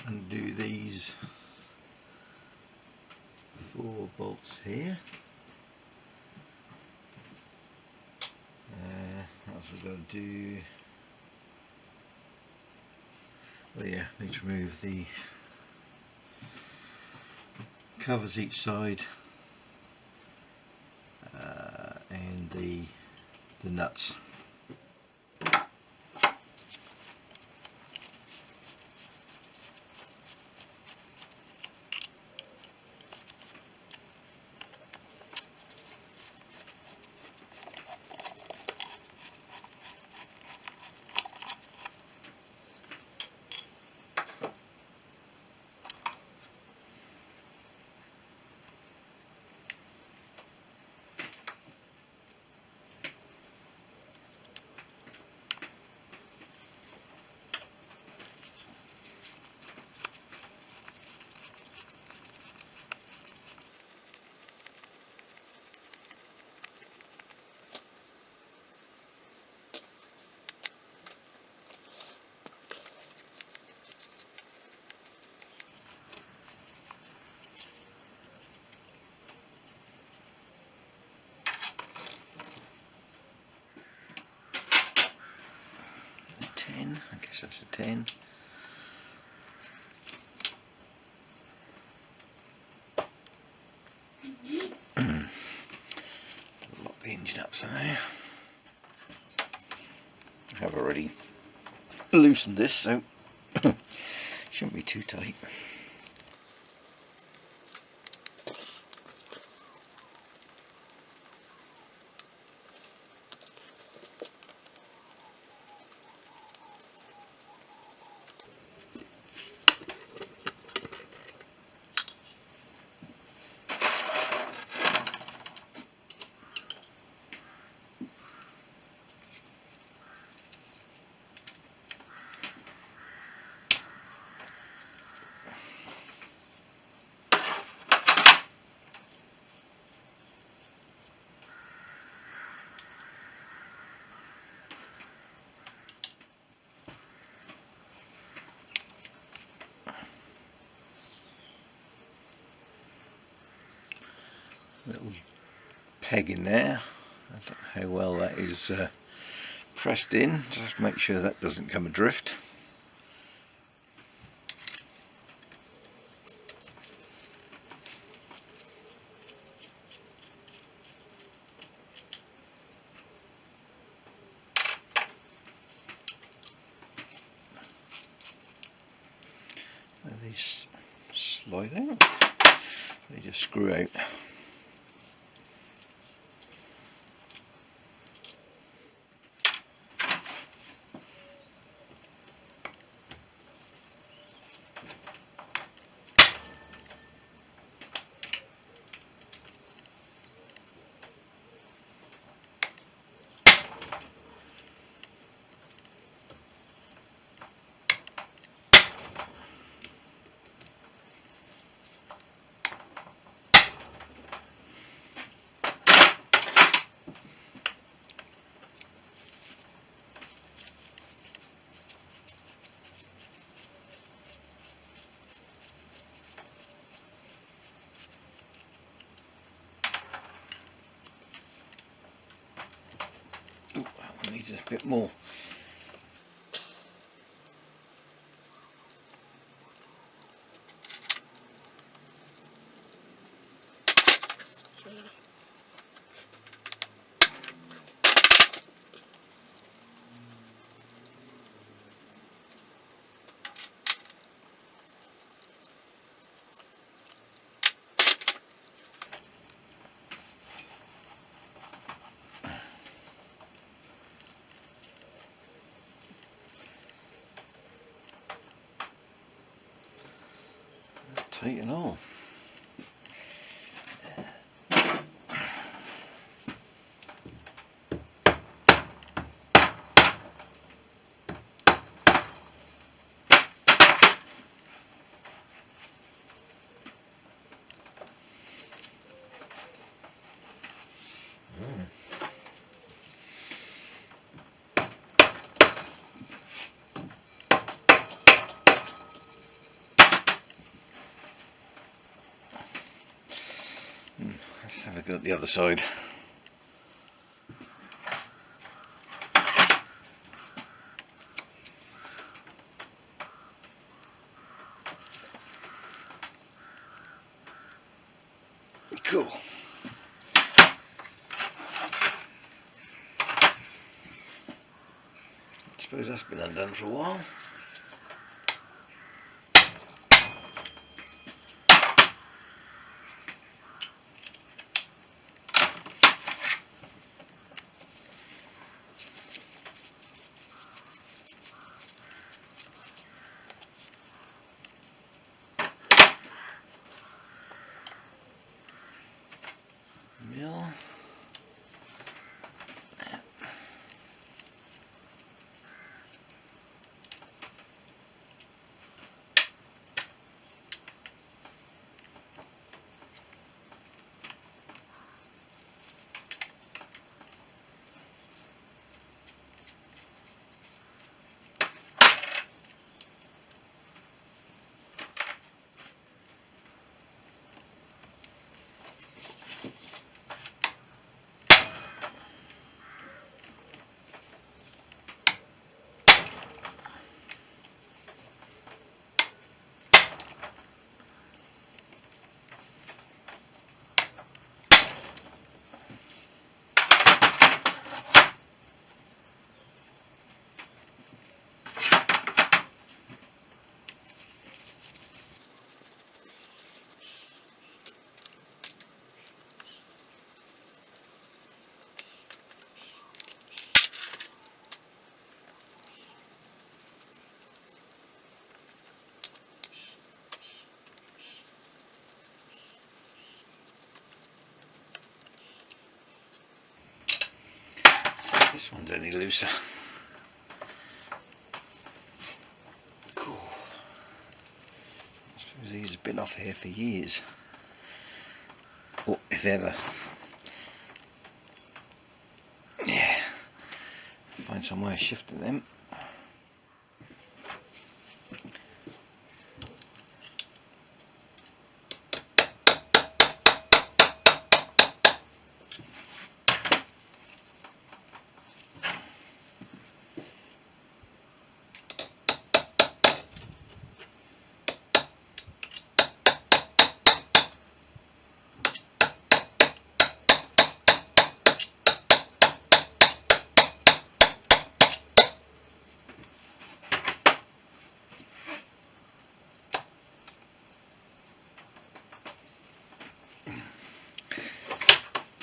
undo these 4 bolts here. What else we've got to do? Oh yeah, need to remove the covers each side and the nuts. I guess that's a 10. Lock the engine up somehow. I have already loosened this, so shouldn't be too tight. Little peg in there. I don't know how well that is pressed in, just make sure that doesn't come adrift. And these slide out, they just screw out. Needs a bit more. Tight and all. have a go at the other side. Cool. I suppose that's been undone for a while. Mill. This one's any looser. Cool. I suppose these have been off here for years, or if ever. Yeah, find some way of shifting them.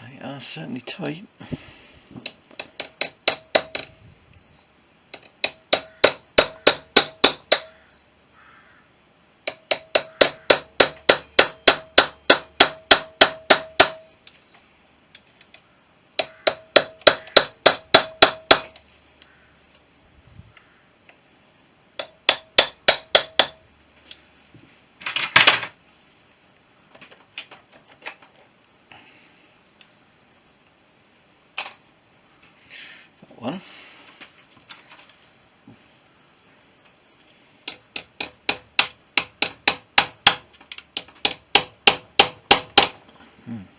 They are certainly tight. One.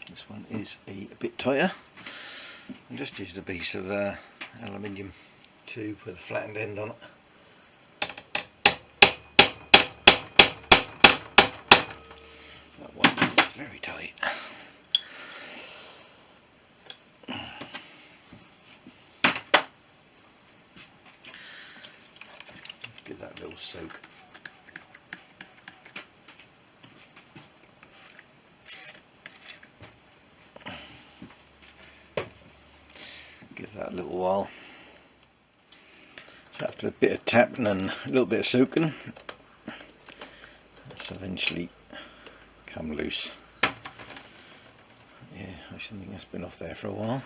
This one is a bit tighter. I just used a piece of aluminium tube with a flattened end on it. That one is very tight. Give that a little soak. Give that a little while. So after a bit of tapping and a little bit of soaking, that's eventually come loose. Yeah, I should think that's been off there for a while.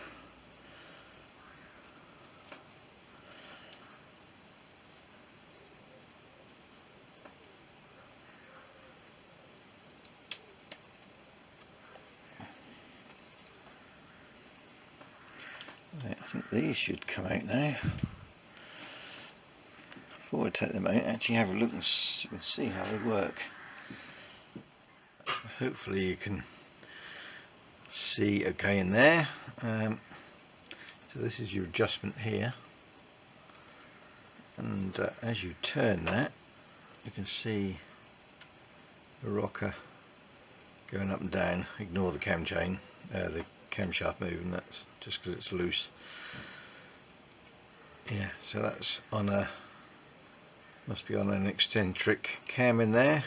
Right, I think these should come out now. Before I take them out, actually have a look and you can see how they work. Hopefully you can see okay in there. So this is your adjustment here, and as you turn that, you can see the rocker going up and down. Ignore the cam chain, the camshaft moving, that's just because it's loose. Yeah, so that's on a, must be on an eccentric cam in there.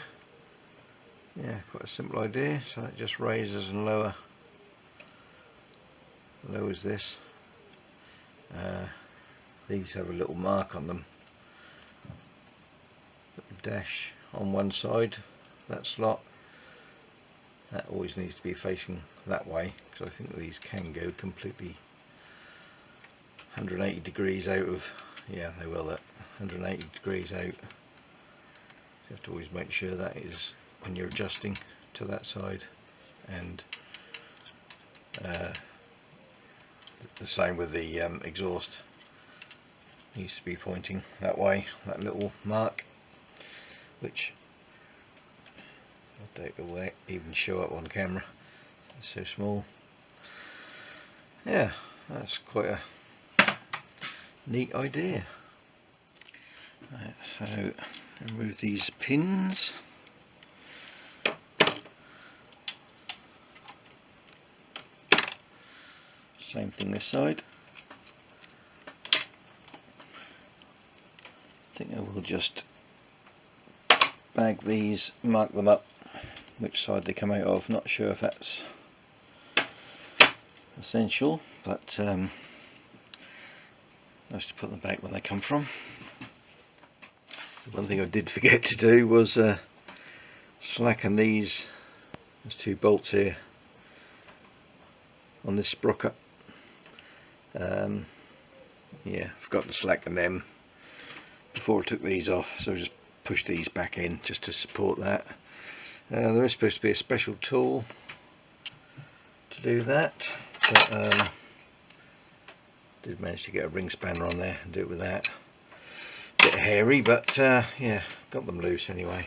Yeah, quite a simple idea. So that just raises and lowers this. These have a little mark on them, little dash on one side. That slot, that always needs to be facing that way, because I think these can go completely 180 degrees out of, yeah they will, that 180 degrees out. You have to always make sure that is when you're adjusting to that side, and the same with the exhaust, needs to be pointing that way, that little mark, which I doubt it will even show up on camera, it's so small. Yeah, that's quite a neat idea. Right, so remove these pins. Same thing this side. I think I will just bag these, mark them up which side they come out of. Not sure if that's essential, but nice to put them back where they come from. The one thing I did forget to do was slacken these, there's two bolts here on this sprocket. Yeah, forgot to slacken them before I took these off, so I just pushed these back in just to support that. There is supposed to be a special tool to do that, but did manage to get a ring spanner on there and do it with that. Bit hairy, but yeah, got them loose anyway.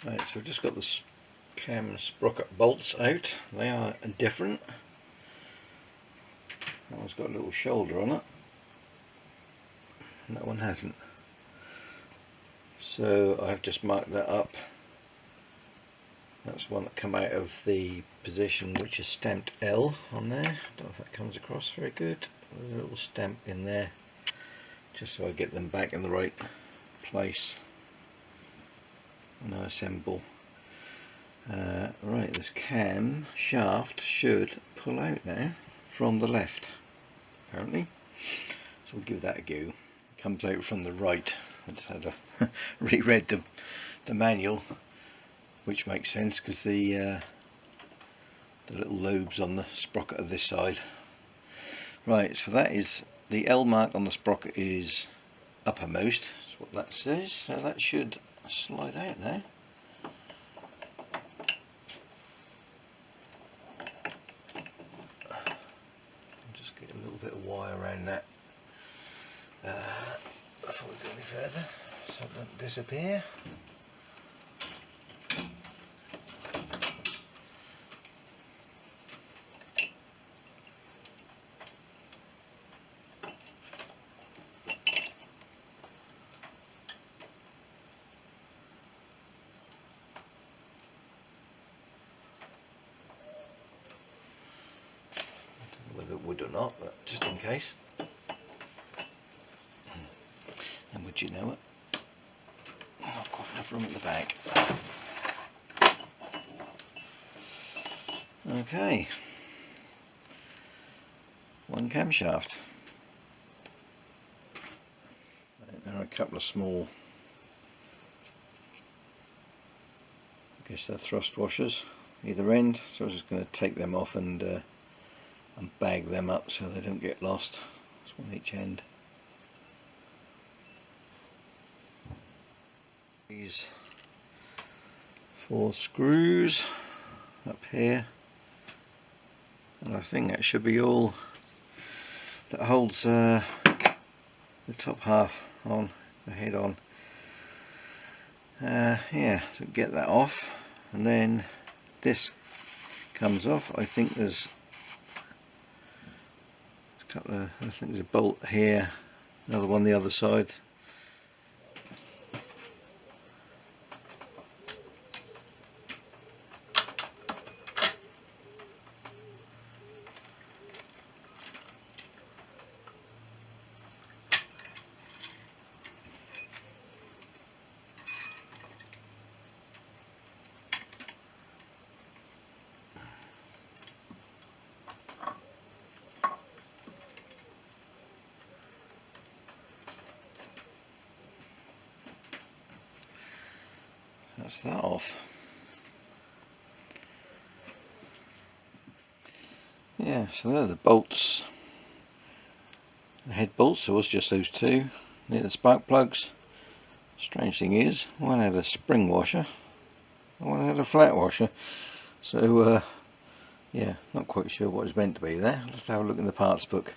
Right, so I've just got the cam sprocket bolts out. They are different. That one's got a little shoulder on it, and that one hasn't. So I've just marked that up. That's one that come out of the position which is stamped L on there. Don't know if that comes across very good. There's a little stamp in there, just so I get them back in the right place. And I assemble. Right, this cam shaft should pull out now from the left, apparently. So we'll give that a go. It comes out from the right. I just had to reread the manual, which makes sense because the little lobes on the sprocket of this side. Right, so that is the L mark on the sprocket is uppermost. That's what that says. So that should slide out now. Just get a little bit of wire around that before we go any further, so it doesn't disappear. Whether it would or not, but just in case. And would you know it? Not quite enough room at the back. Okay. One camshaft. There are a couple of small, I guess they're thrust washers either end, so I'm just going to take them off and bag them up so they don't get lost. That's one each end. These 4 screws up here, and I think that should be all that holds the top half on, the head on. Yeah, so get that off, and then this comes off. I think there's a couple of, I think there's a bolt here, another one the other side. That's that off. Yeah, so there are the bolts, the head bolts. There was just those two near the spark plugs. Strange thing is, one had a spring washer and one had a flat washer, so yeah, not quite sure what it's meant to be there. Let's have a look in the parts book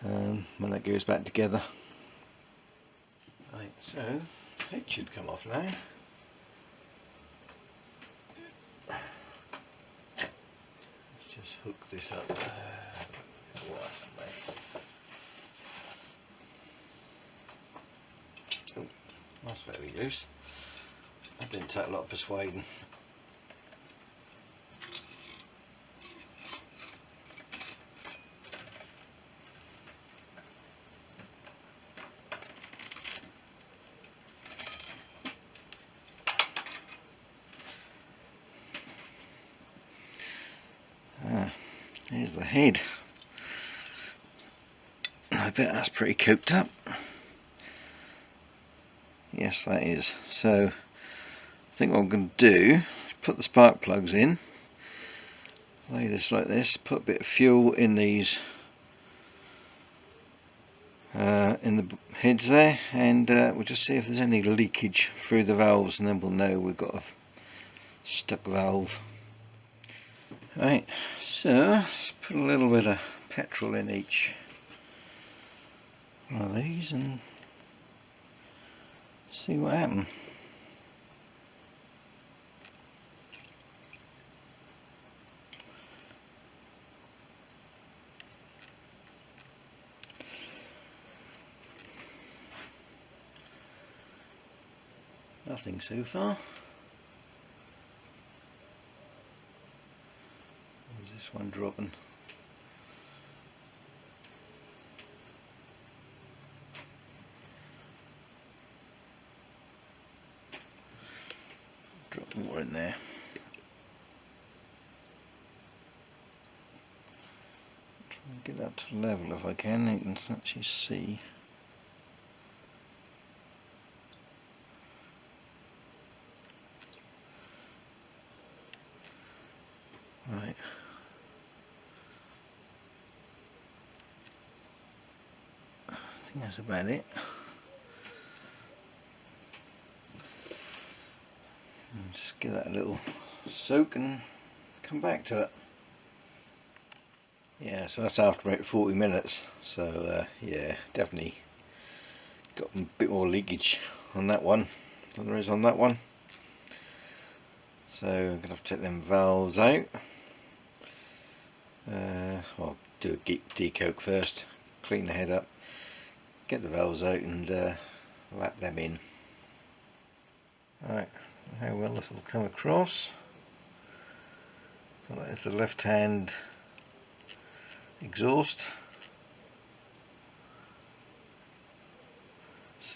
when that goes back together. Right, so it should come off now. Just hook this up. Oh, that's very loose. That didn't take a lot of persuading. Here's the head. I bet that's pretty cooked up. Yes, that is. So I think what I'm going to do is put the spark plugs in, lay this like this, put a bit of fuel in these in the heads there, and we'll just see if there's any leakage through the valves, and then we'll know we've got a stuck valve. Right, so let's put a little bit of petrol in each one of these and see what happens. Nothing so far. Where's this one dropping? Drop more in there. Try and get that to level if I can. You can actually see. Right. think that's about it. And just give that a little soak and come back to it. Yeah, so that's after about 40 minutes. So yeah, definitely got a bit more leakage on that one than there is on that one. So I'm going to have to take them valves out. Well, do a decoke first, clean the head up, get the valves out and lap them in. Right, how well this will come across. Well, that is the left hand exhaust.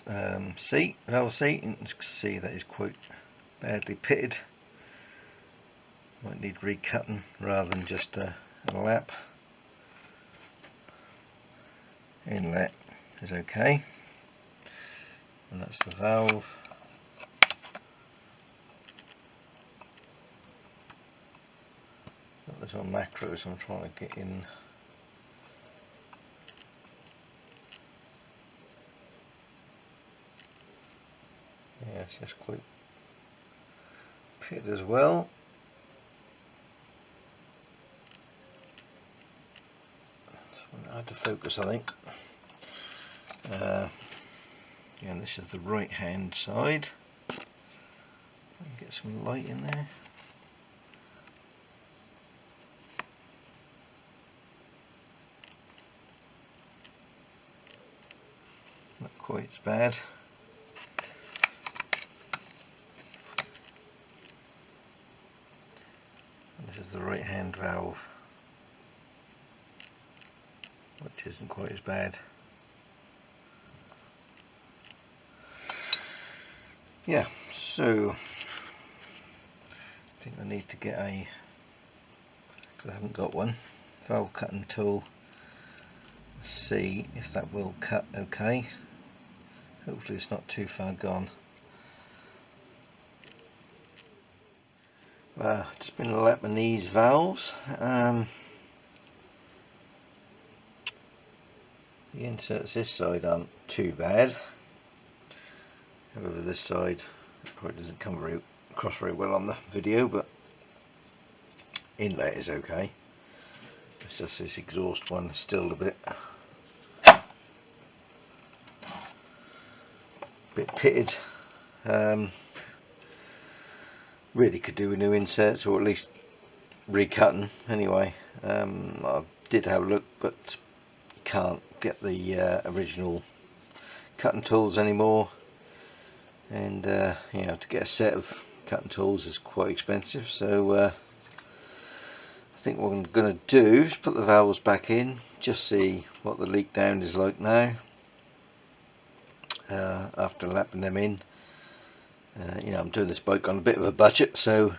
Valve seat, and you can see that is quite badly pitted. Might need recutting rather than just a lap. Inlet is okay, and that's the valve. Got this on macros, I'm trying to get in. Yeah, it's just quite pitted as well. Hard to focus, I think. Yeah, and this is the right hand side. Get some light in there. Not quite as bad. And this is the right hand valve, which isn't quite as bad. Yeah, so I think I need to get a, because I haven't got one, valve cutting tool. See if that will cut okay. Hopefully it's not too far gone. Just been lapping these valves. The inserts this side aren't too bad. However, this side probably doesn't come across very well on the video, but inlet is okay. It's just this exhaust one still a bit pitted. Really could do with new inserts, or at least recutting anyway. I did have a look, but can't get the original cutting tools anymore, and you know, to get a set of cutting tools is quite expensive. So I think what I'm going to do is put the valves back in, just see what the leak down is like now after lapping them in. You know, I'm doing this bike on a bit of a budget, so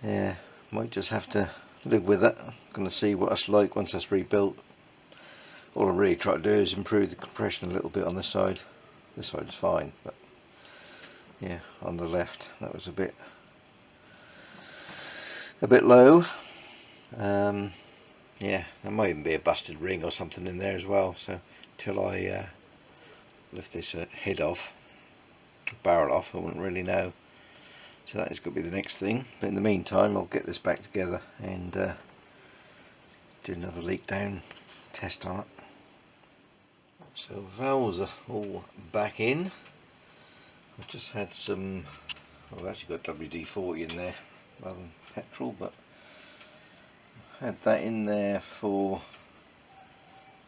yeah, might just have to live with it. I'm going to see what it's like once that's rebuilt. All I really try to do is improve the compression a little bit on this side. This side's fine, but yeah, on the left that was a bit low. Yeah, there might even be a busted ring or something in there as well, so till I lift this head off, barrel off, I wouldn't really know. So that is going to be the next thing, but in the meantime I'll get this back together and do another leak down test on it. So valves are all back in. I've just had some, I've actually got WD-40 in there rather than petrol, but I had that in there for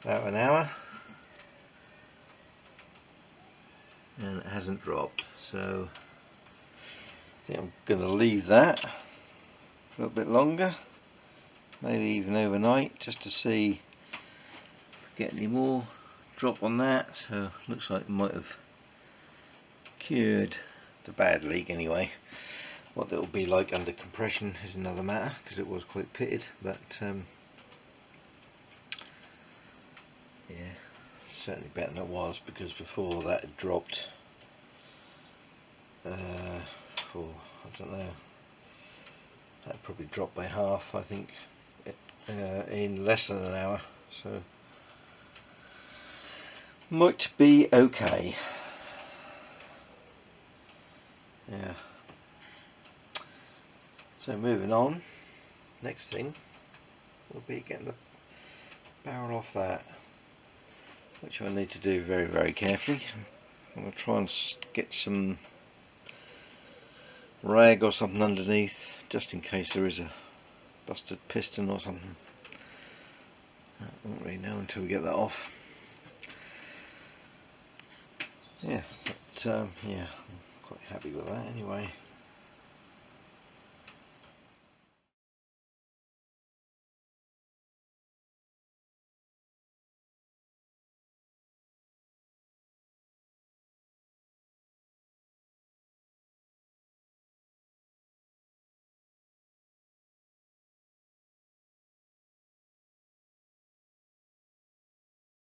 about an hour and it hasn't dropped, so I think I'm going to leave that for a little bit longer, maybe even overnight, just to see if we get any more drop on that. So looks like it might have cured the bad leak anyway. What it'll be like under compression is another matter, because it was quite pitted, but yeah, certainly better than it was, because before that it dropped for, I don't know, that probably dropped by half, I think, in less than an hour. So might be okay. Yeah. So moving on, next thing will be getting the barrel off that, which I need to do very, very carefully. I'm going to try and get some rag or something underneath, just in case there is a busted piston or something. I won't really know until we get that off. Yeah, but yeah, I'm quite happy with that anyway.